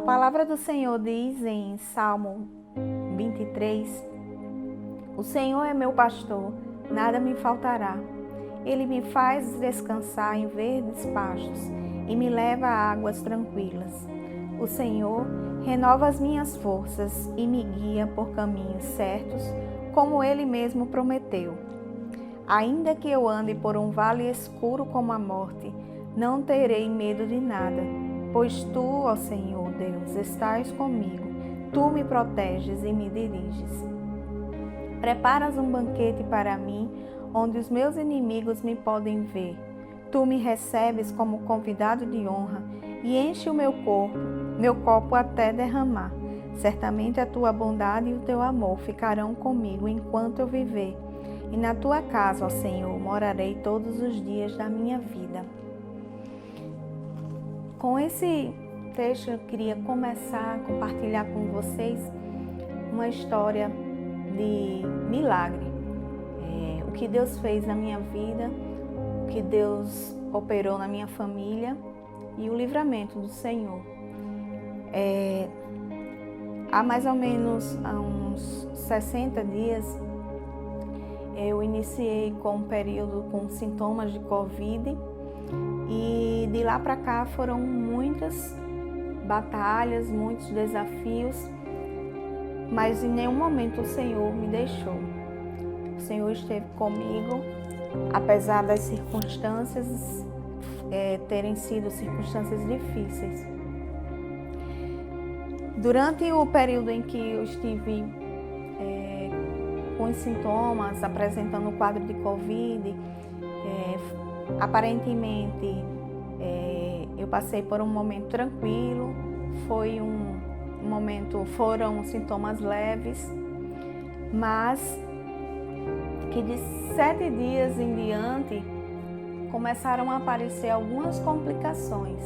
palavra do Senhor diz em Salmo 23: O Senhor é meu pastor, nada me faltará. Ele me faz descansar em verdes pastos e me leva a águas tranquilas. O Senhor renova as minhas forças e me guia por caminhos certos, como Ele mesmo prometeu. Ainda que eu ande por um vale escuro como a morte, não terei medo de nada, pois Tu, ó Senhor Deus, estás comigo. Tu me proteges e me diriges. Preparas um banquete para mim, onde os meus inimigos me podem ver. Tu me recebes como convidado de honra e enche o meu copo até derramar. Certamente a Tua bondade e o Teu amor ficarão comigo enquanto eu viver. E na Tua casa, ó Senhor, morarei todos os dias da minha vida. Com esse texto eu queria começar a compartilhar com vocês uma história de milagre. O que Deus fez na minha vida, o que Deus operou na minha família e o livramento do Senhor. Há mais ou menos uns 60 dias, eu iniciei com um período com sintomas de Covid e de lá para cá foram muitas batalhas, muitos desafios, mas em nenhum momento o Senhor me deixou. O Senhor esteve comigo, apesar das circunstâncias terem sido circunstâncias difíceis. Durante o período em que eu estive com os sintomas, apresentando o quadro de Covid, aparentemente eu passei por um momento tranquilo, foram sintomas leves, mas que de 7 dias em diante começaram a aparecer algumas complicações.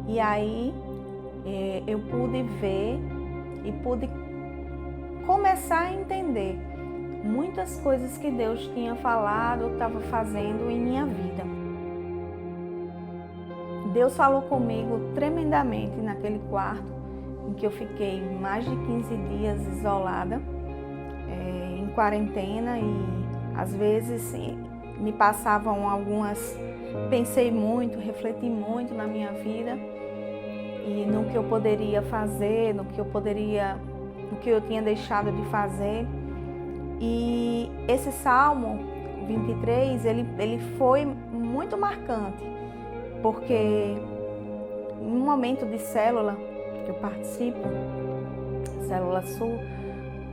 E aí eu pude ver e pude começar a entender muitas coisas que Deus tinha falado, estava fazendo em minha vida. Deus falou comigo tremendamente naquele quarto em que eu fiquei mais de 15 dias isolada, em quarentena, e às vezes me passavam pensei muito, refleti muito na minha vida e no que eu poderia fazer, no que eu tinha deixado de fazer. E esse Salmo 23, ele foi muito marcante, porque em um momento de célula que eu participo, Célula Sul,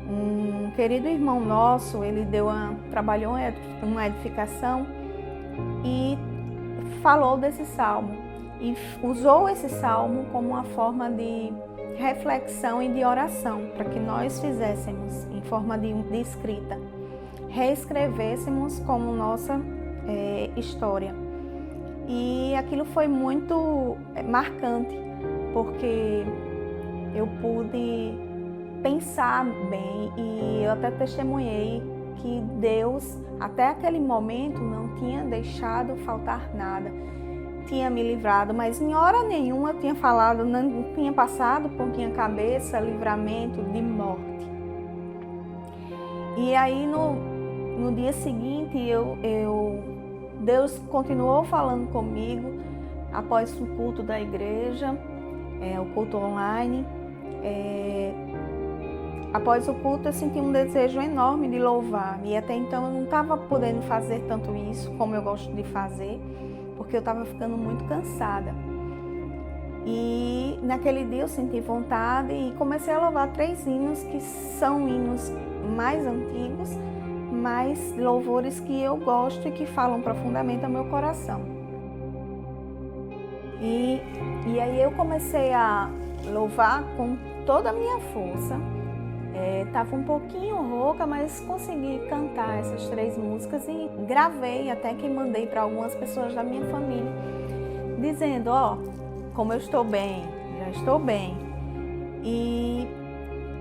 um querido irmão nosso, ele trabalhou uma edificação e falou desse salmo e usou esse salmo como uma forma de reflexão e de oração para que nós fizéssemos em forma de escrita, reescrevêssemos como nossa história. E aquilo foi muito marcante, porque eu pude pensar bem e eu até testemunhei que Deus, até aquele momento, não tinha deixado faltar nada, tinha me livrado, mas em hora nenhuma eu tinha falado, não tinha passado por minha cabeça livramento de morte. E aí no dia seguinte Deus continuou falando comigo após o culto da igreja, o culto online. Após o culto eu senti um desejo enorme de louvar, e até então eu não estava podendo fazer tanto isso como eu gosto de fazer, porque eu estava ficando muito cansada. E naquele dia eu senti vontade e comecei a louvar 3 hinos que são hinos mais antigos, mas louvores que eu gosto e que falam profundamente ao meu coração. E aí eu comecei a louvar com toda a minha força. Estava um pouquinho rouca, mas consegui cantar essas 3 músicas e gravei, até que mandei para algumas pessoas da minha família, dizendo, como eu estou bem, já estou bem. E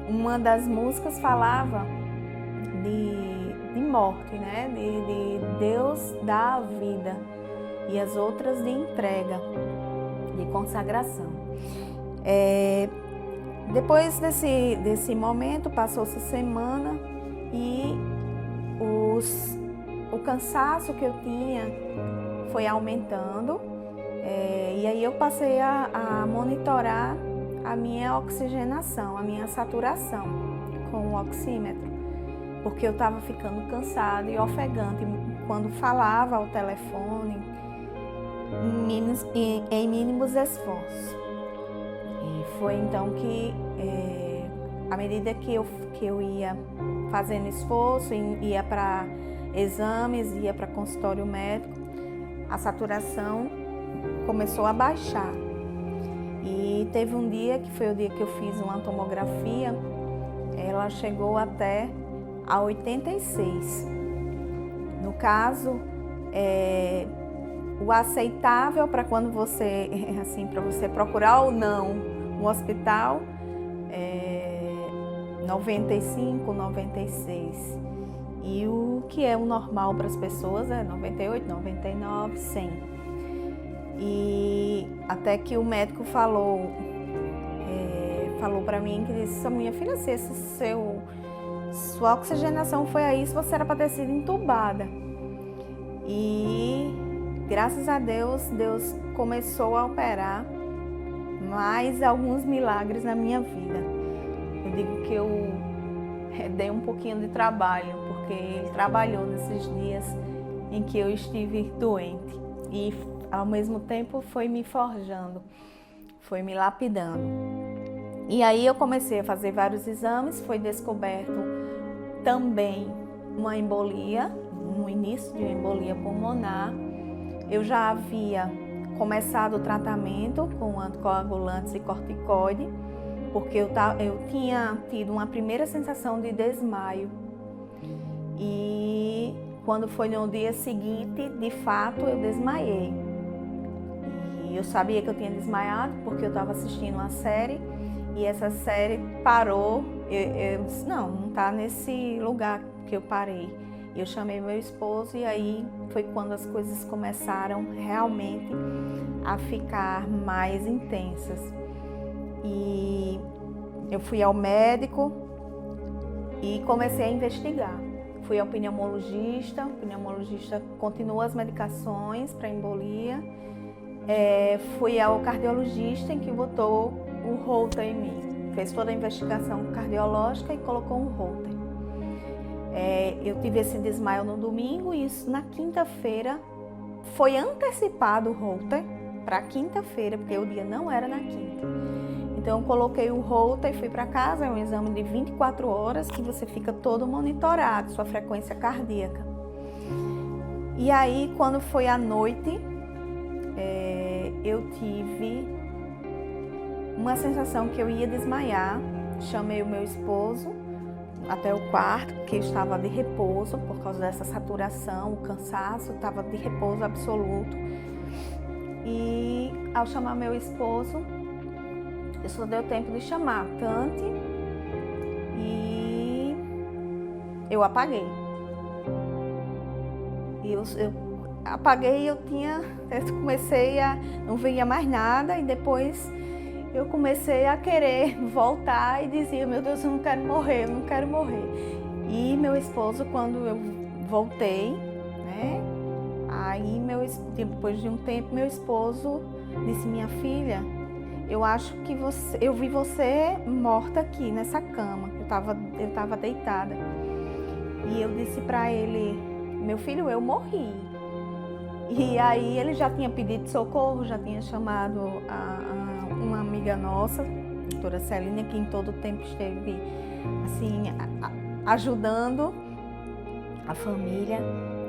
uma das músicas falava de morte, né? De Deus dar a vida, e as outras de entrega, de consagração. Depois desse momento, passou-se semana e o cansaço que eu tinha foi aumentando, e aí eu passei a monitorar a minha oxigenação, a minha saturação com o oxímetro, porque eu estava ficando cansada e ofegante quando falava ao telefone em mínimos esforços. E foi então que, à medida que eu ia fazendo esforço, ia para exames, ia para consultório médico, a saturação começou a baixar. E teve um dia, que foi o dia que eu fiz uma tomografia, ela chegou até a 86. No caso, o aceitável para quando você, assim, para você procurar ou não um hospital, 95, 96. E o que é o normal para as pessoas é 98, 99, 100. E até que o médico falou para mim, que disse: minha filha, se sua oxigenação foi aí, se você era para ter sido entubada. E graças a Deus, Deus começou a operar mais alguns milagres na minha vida. Eu digo que eu dei um pouquinho de trabalho, porque Ele trabalhou nesses dias em que eu estive doente. E ao mesmo tempo foi me forjando, foi me lapidando. E aí eu comecei a fazer vários exames, foi descoberto também uma embolia, no início de uma embolia pulmonar. Eu já havia começado o tratamento com anticoagulantes e corticoide, porque eu tinha tido uma primeira sensação de desmaio. E quando foi no dia seguinte, de fato, eu desmaiei. E eu sabia que eu tinha desmaiado porque eu estava assistindo uma série e essa série parou. Eu disse: não está nesse lugar que eu parei. Eu chamei meu esposo e aí foi quando as coisas começaram realmente a ficar mais intensas. E eu fui ao médico e comecei a investigar. Fui ao pneumologista, o pneumologista continuou as medicações para embolia. Fui ao cardiologista, em que botou o Holter em mim. Fez toda a investigação cardiológica e colocou um Holter. Eu tive esse desmaio no domingo e isso na quinta-feira foi antecipado o Holter para quinta-feira, porque o dia não era na quinta. Então eu coloquei o Holter e fui para casa. É um exame de 24 horas que você fica todo monitorado, sua frequência cardíaca. E aí, quando foi à noite, eu tive uma sensação que eu ia desmaiar. Chamei o meu esposo até o quarto, que estava de repouso por causa dessa saturação, o cansaço, estava de repouso absoluto. E ao chamar meu esposo, eu só deu tempo de chamar Tante e eu apaguei. E eu apaguei, eu comecei a não via mais nada, e depois eu comecei a querer voltar e dizia: meu Deus, eu não quero morrer, eu não quero morrer. E meu esposo, quando eu voltei, né, aí depois de um tempo, meu esposo disse: minha filha, eu acho que eu vi você morta aqui nessa cama. Eu estava deitada. E eu disse para ele: meu filho, eu morri. E aí ele já tinha pedido socorro, já tinha chamado uma amiga nossa, a doutora Celina, que em todo o tempo esteve assim, ajudando a família.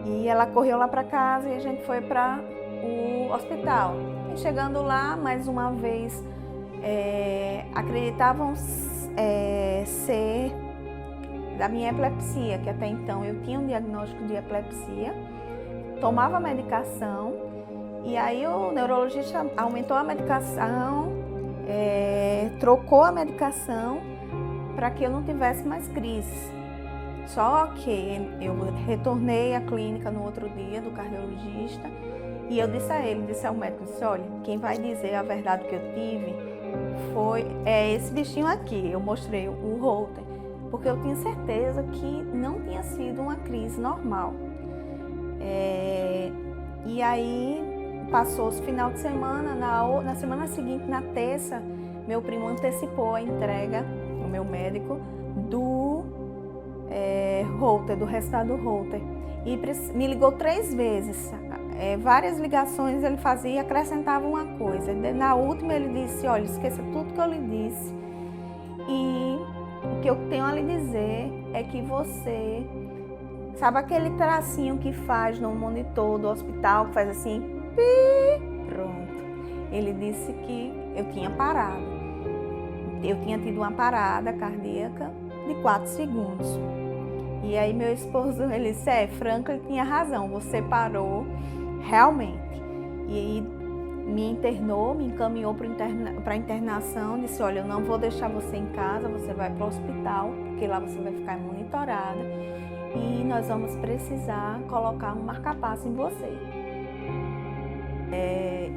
E ela correu lá para casa e a gente foi para o hospital. E chegando lá, mais uma vez, acreditavam ser da minha epilepsia, que até então eu tinha um diagnóstico de epilepsia, tomava medicação, e aí o neurologista aumentou a medicação, trocou a medicação para que eu não tivesse mais crises. Só que eu retornei à clínica no outro dia do cardiologista e eu disse ao médico, olha, quem vai dizer a verdade que eu tive foi esse bichinho aqui. Eu mostrei o Holter, porque eu tinha certeza que não tinha sido uma crise normal. E aí passou os final de semana, na semana seguinte, na terça, meu primo antecipou a entrega, o meu médico, do Holter, do resultado do Holter. E me ligou 3 vezes, várias ligações ele fazia e acrescentava uma coisa. Na última ele disse, olha, esqueça tudo que eu lhe disse e o que eu tenho a lhe dizer é que você, sabe aquele tracinho que faz no monitor do hospital, que faz assim, pronto. Ele disse que eu tinha parado. Eu tinha tido uma parada cardíaca de 4 segundos. E aí meu esposo, ele disse, Franca, ele tinha razão, você parou realmente. E aí me internou, me encaminhou para a internação, disse, olha, eu não vou deixar você em casa, você vai para o hospital, porque lá você vai ficar monitorada e nós vamos precisar colocar um marca-passo em você.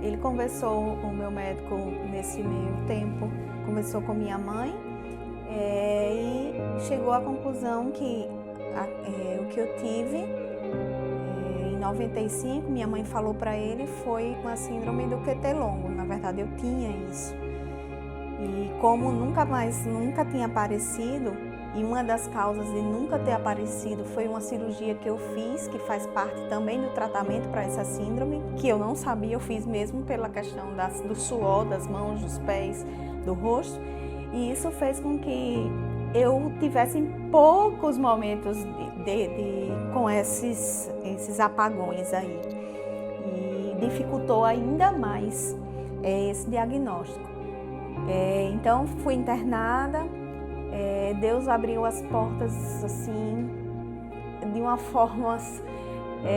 Ele conversou com o meu médico nesse meio tempo, conversou com minha mãe e chegou à conclusão que o que eu tive em 95, minha mãe falou para ele, foi uma síndrome do QT longo. Na verdade, eu tinha isso. E como nunca tinha aparecido, e uma das causas de nunca ter aparecido foi uma cirurgia que eu fiz, que faz parte também do tratamento para essa síndrome, que eu não sabia, eu fiz mesmo pela questão do suor, das mãos, dos pés, do rosto. E isso fez com que eu tivesse poucos momentos com esses apagões aí. E dificultou ainda mais esse diagnóstico. Então, fui internada. Deus abriu as portas assim, de uma forma,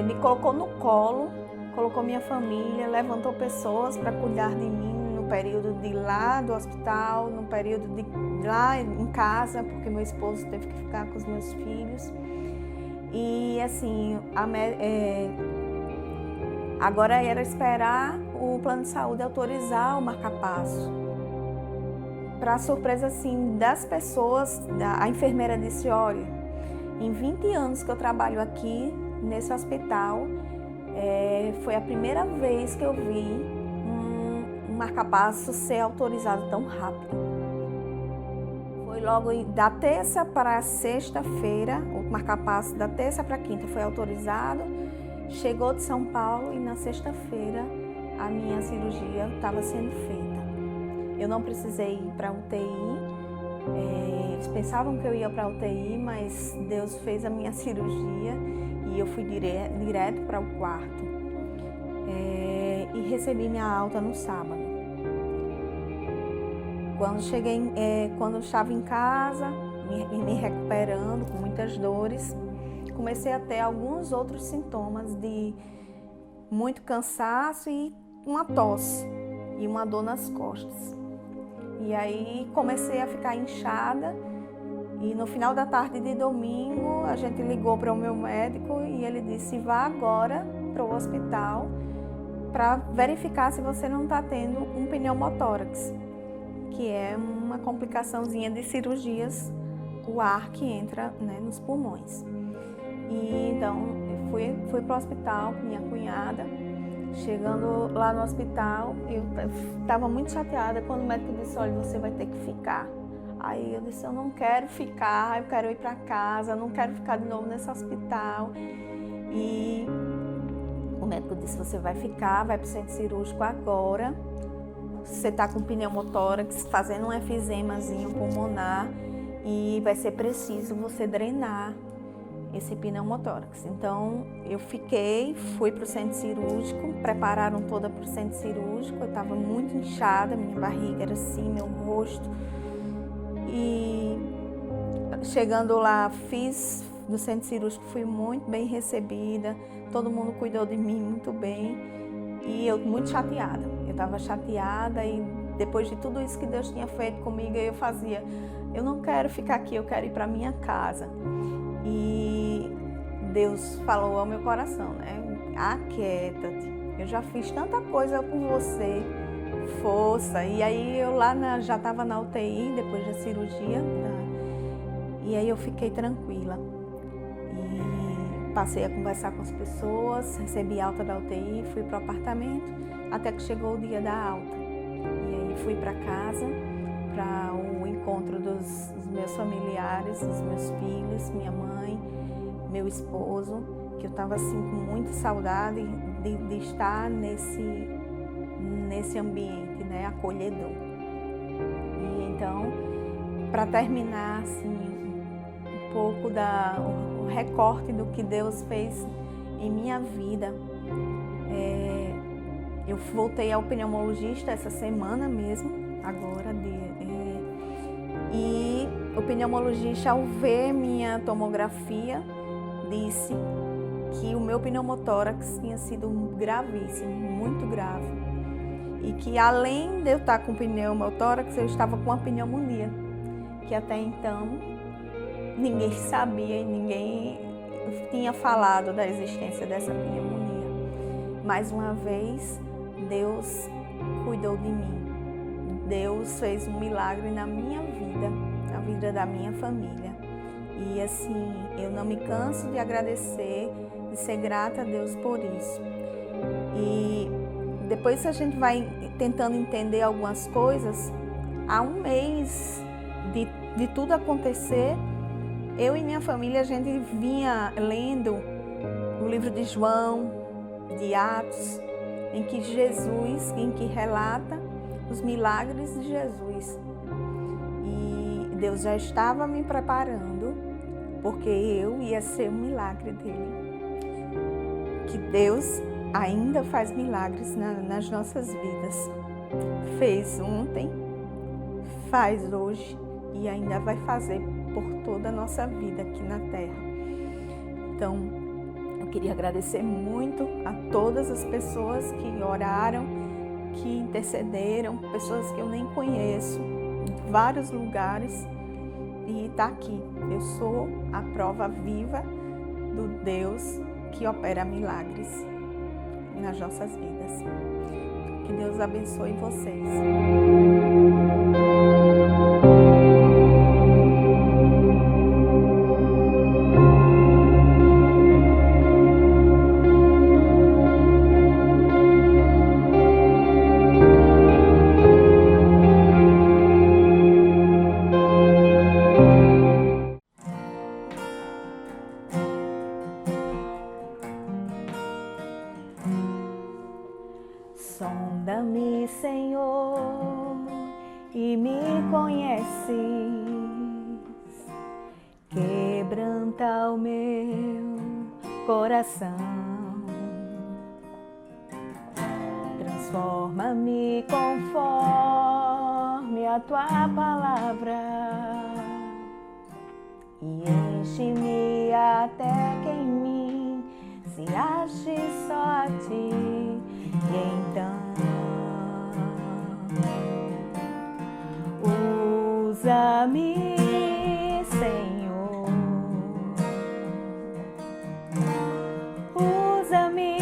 me colocou no colo, colocou minha família, levantou pessoas para cuidar de mim no período de lá do hospital, no período de lá em casa, porque meu esposo teve que ficar com os meus filhos. E assim, agora era esperar o plano de saúde autorizar o marca-passo. Para surpresa assim, das pessoas, a enfermeira disse, olha, em 20 anos que eu trabalho aqui nesse hospital, foi a primeira vez que eu vi um marca-passo ser autorizado tão rápido. Foi logo da terça para a sexta-feira, o marca-passo da terça para a quinta foi autorizado, chegou de São Paulo e na sexta-feira a minha cirurgia estava sendo feita. Eu não precisei ir para a UTI, eles pensavam que eu ia para a UTI, mas Deus fez a minha cirurgia e eu fui direto para o quarto e recebi minha alta no sábado. Quando eu estava em casa, me recuperando com muitas dores, comecei a ter alguns outros sintomas de muito cansaço e uma tosse e uma dor nas costas. E aí comecei a ficar inchada e no final da tarde de domingo a gente ligou para o meu médico e ele disse, vá agora para o hospital para verificar se você não está tendo um pneumotórax, que é uma complicaçãozinha de cirurgias, o ar que entra, né, nos pulmões. E então eu fui para o hospital com minha cunhada. Chegando lá no hospital, eu estava muito chateada quando o médico disse, olha, você vai ter que ficar. Aí eu disse, eu não quero ficar, eu quero ir para casa, eu não quero ficar de novo nesse hospital. E o médico disse, você vai ficar, vai para o centro cirúrgico agora. Você está com pneumotórax, fazendo um efizemazinho pulmonar e vai ser preciso você drenar esse pneumotórax. Então, eu fui para o centro cirúrgico, prepararam toda para o centro cirúrgico, eu estava muito inchada, minha barriga era assim, meu rosto. E chegando lá, fiz no centro cirúrgico, fui muito bem recebida, todo mundo cuidou de mim muito bem e eu muito chateada. Eu estava chateada e depois de tudo isso que Deus tinha feito comigo, eu não quero ficar aqui, eu quero ir para minha casa. E Deus falou ao meu coração, né? Aquieta-te, eu já fiz tanta coisa por você, força. E aí eu já estava na UTI depois da cirurgia, e aí eu fiquei tranquila. E passei a conversar com as pessoas, recebi alta da UTI, fui para o apartamento, até que chegou o dia da alta. E aí fui para casa, para o encontro dos meus familiares, dos meus filhos, minha mãe, meu esposo, que eu estava assim com muita saudade de estar nesse ambiente, né, acolhedor. E então, para terminar assim, um pouco o recorte do que Deus fez em minha vida, eu voltei ao pneumologista essa semana mesmo, agora, e o pneumologista, ao ver minha tomografia, disse que o meu pneumotórax tinha sido gravíssimo, muito grave, e que além de eu estar com pneumotórax, eu estava com uma pneumonia, que até então ninguém sabia e ninguém tinha falado da existência dessa pneumonia. Mais uma vez, Deus cuidou de mim. Deus fez um milagre na minha vida, na vida da minha família. E assim, eu não me canso de agradecer, de ser grata a Deus por isso. E depois a gente vai tentando entender algumas coisas, há um mês de tudo acontecer, eu e minha família, a gente vinha lendo o livro de João, de Atos, em que relata os milagres de Jesus. E Deus já estava me preparando, porque eu ia ser um milagre dele. Que Deus ainda faz milagres nas nossas vidas. Fez ontem, faz hoje e ainda vai fazer por toda a nossa vida aqui na Terra. Então, eu queria agradecer muito a todas as pessoas que oraram, que intercederam, pessoas que eu nem conheço, em vários lugares, e está aqui. Eu sou a prova viva do Deus que opera milagres nas nossas vidas. Que Deus abençoe vocês. Sonda-me, Senhor, e me conheces. Quebranta o meu coração. Transforma-me conforme a tua palavra e enche-me até que em mim se ache só a ti. E então usa-me, Senhor, usa-me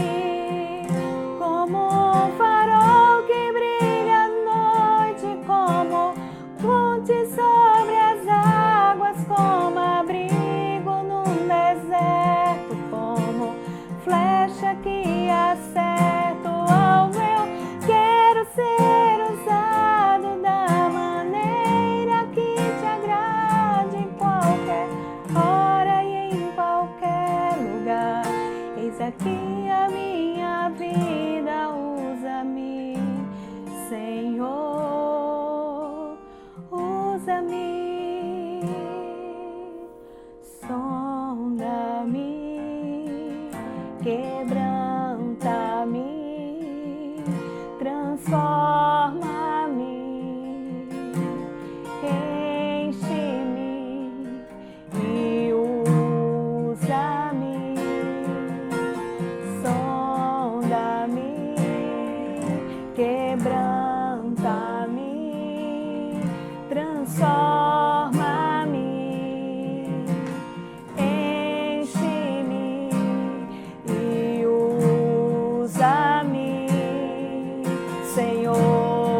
como um farol que brilha à noite, como ponte sobre as águas, como abrigo num deserto, como flecha que acerta. Quero ser usado da maneira que te agrade, em qualquer hora e em qualquer lugar. Eis aqui a minha vida, usa-me, Senhor, usa-me, sonda-me, quebranta-me, transforma-me, enche-me e usa-me, sonda-me, quebranta-me, transforma-me, enche-me e usa-me, Senhor.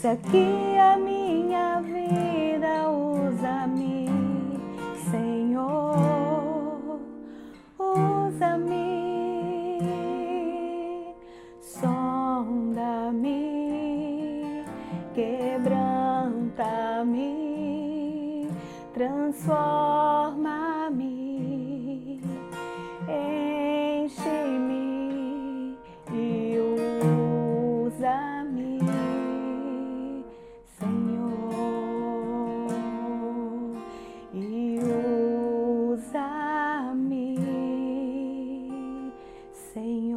Eis aqui a minha vida, usa-me, Senhor, usa-me, sonda-me, quebranta-me, transforma-me, enche-me e usa-me, Senhor, e usa-me, Senhor.